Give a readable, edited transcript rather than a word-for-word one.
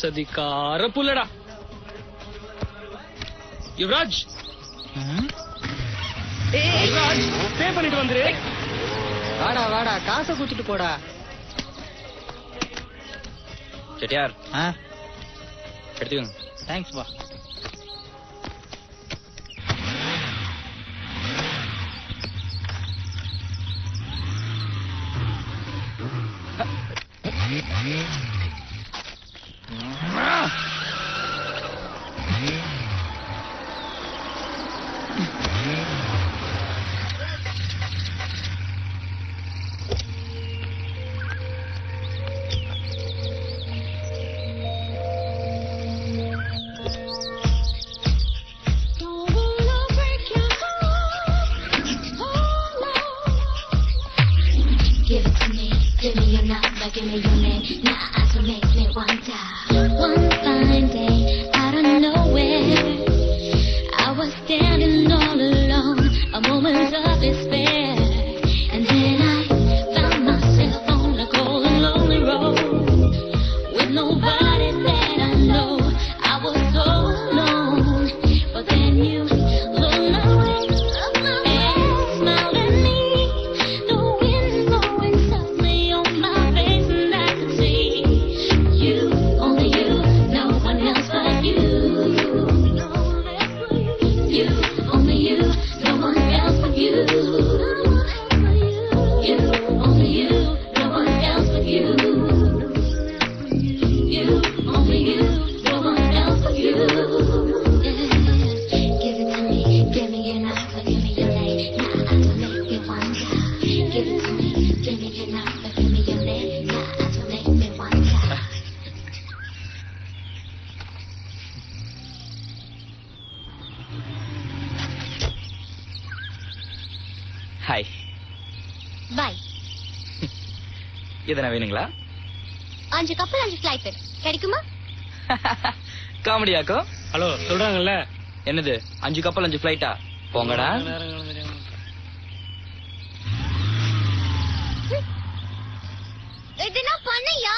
சதிகார புல்லடா யுவராஜ். யுவராஜ் பே பண்ணிட்டு வந்துரு. வாடா வாடா, காசை குடுத்துட்டு போடா. செட்டியார் எடுத்துக்கோங்க. தேங்க்ஸ் பா. Give me your number, give me your name. Now to make me wonder. One fine day, out of nowhere, I was standing all alone, a moment of despair, and then I found myself on a cold and lonely road, with nobody that I know. I was so alone, but then you looked my way and smiled at me. The wind blowing softly on my face, and I could see you, only you, no one else but you. You, only you, no one else but you. You, only you, no one else but you. You, only you, no one else but you. Give it to me, give me your number, give me your name. Now I have to make me wonder. Give it to me, give me your number, give me your name. Now I have to make me wonder. Hi. Bye. இதனை வேணுங்களா? 5 கப்பல் 5 flight கிடைக்குமா? காமெடியாக்கோ. Hello சொல்றாங்கல்ல. என்னது 5 கப்பல் 5 ஃபிளைட்டா? போங்கடா. இதுனா பண்ணையா?